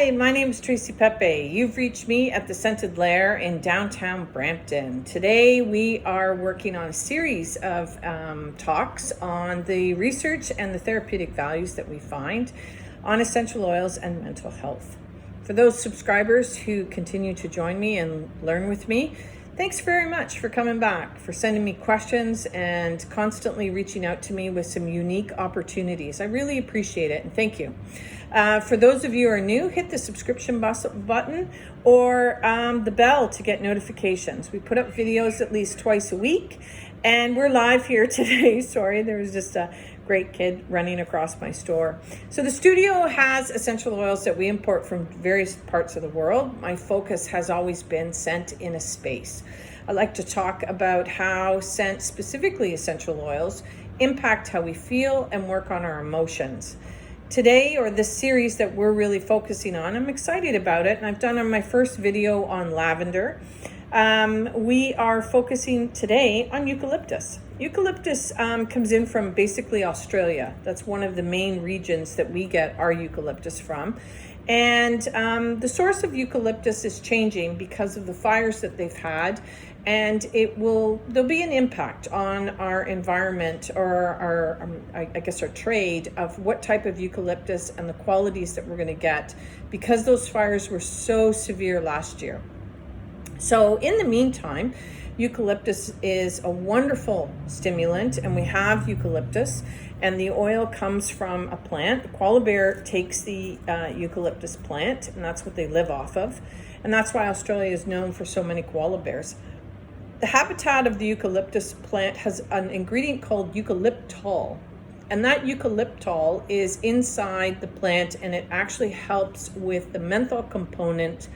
Hi, my name is Tracy Pepe. You've reached me at the Scented Lair in downtown Brampton. Today we are working on a series of talks on the research and the therapeutic values that we find on essential oils and mental health. For those subscribers who continue to join me and learn with me, thanks very much for coming back, for sending me questions and constantly reaching out to me with some unique opportunities. I really appreciate it and thank you. For those of you who are new, hit the subscription button or the bell to get notifications. We put up videos at least twice a week and we're live here today. Sorry, there was just a great kid running across my store. So the studio has essential oils that we import from various parts of the world. My focus has always been scent in a space. I like to talk about how scent, specifically essential oils, impact how we feel and work on our emotions. Today, or this series that we're really focusing on, I'm excited about it, and I've done my first video on lavender. We are focusing today on eucalyptus. Eucalyptus comes in from basically Australia. That's one of the main regions that we get our eucalyptus from. And the source of eucalyptus is changing because of the fires that they've had, and there'll be an impact on our environment or our trade of what type of eucalyptus and the qualities that we're going to get because those fires were so severe last year. So in the meantime, eucalyptus is a wonderful stimulant, and we have eucalyptus, and the oil comes from a plant. The koala bear takes the eucalyptus plant, and that's what they live off of. And that's why Australia is known for so many koala bears. The habitat of the eucalyptus plant has an ingredient called eucalyptol. And that eucalyptol is inside the plant, and it actually helps with the menthol component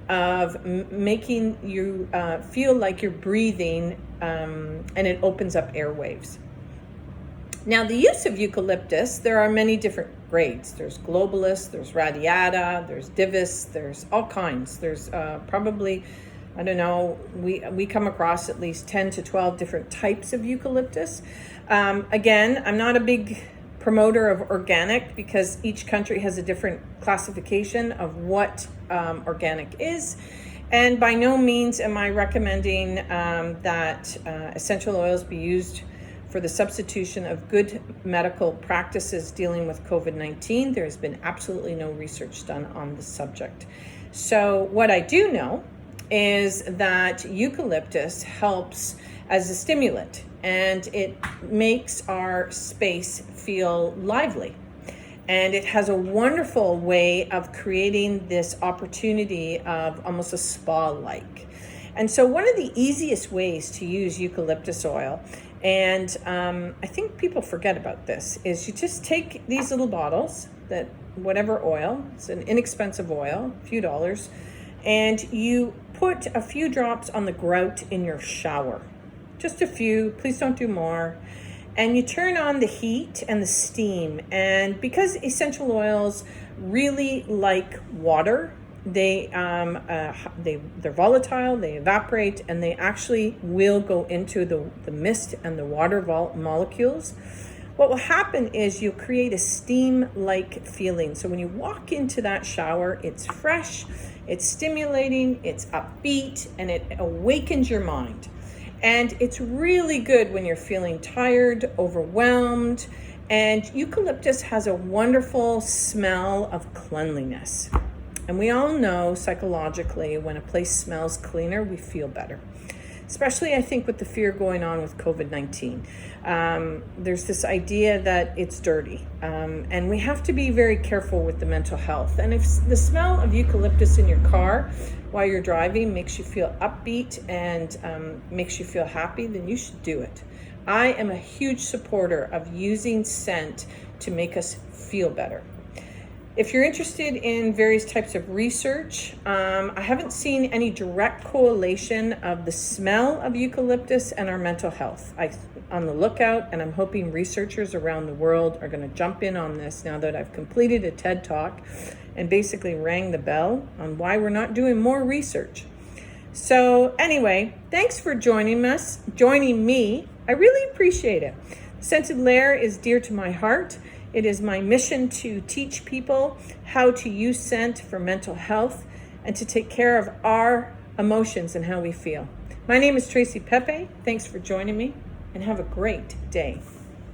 of making you feel like you're breathing, and it opens up airwaves. Now, the use of eucalyptus, there are many different grades. There's globalus, there's radiata, there's divus, there's all kinds. There's probably, I don't know, we come across at least 10 to 12 different types of eucalyptus. Again, I'm not a big promoter of organic because each country has a different classification of what organic is. And by no means am I recommending that essential oils be used for the substitution of good medical practices dealing with COVID-19. There has been absolutely no research done on the subject. So what I do know is that eucalyptus helps as a stimulant, and it makes our space feel lively. And it has a wonderful way of creating this opportunity of almost a spa-like. And so one of the easiest ways to use eucalyptus oil, and I think people forget about this, is you just take these little bottles, that whatever oil, it's an inexpensive oil, a few dollars, and you put a few drops on the grout in your shower. Just a few, please don't do more. And you turn on the heat and the steam. And because essential oils really like water, they're volatile, they evaporate, and they actually will go into the mist and the water molecules. What will happen is you'll create a steam-like feeling. So when you walk into that shower, it's fresh, it's stimulating, it's upbeat, and it awakens your mind. And it's really good when you're feeling tired, overwhelmed, and eucalyptus has a wonderful smell of cleanliness. And we all know psychologically when a place smells cleaner, we feel better. Especially, I think, with the fear going on with COVID-19. There's this idea that it's dirty. And we have to be very careful with the mental health. And if the smell of eucalyptus in your car while you're driving makes you feel upbeat and makes you feel happy, then you should do it. I am a huge supporter of using scent to make us feel better. If you're interested in various types of research, I haven't seen any direct correlation of the smell of eucalyptus and our mental health. I'm on the lookout, and I'm hoping researchers around the world are going to jump in on this now that I've completed a TED Talk and basically rang the bell on why we're not doing more research. So anyway, thanks for joining me. I really appreciate it. Scented Lair is dear to my heart. It is my mission to teach people how to use scent for mental health and to take care of our emotions and how we feel. My name is Tracy Pepe. Thanks for joining me and have a great day.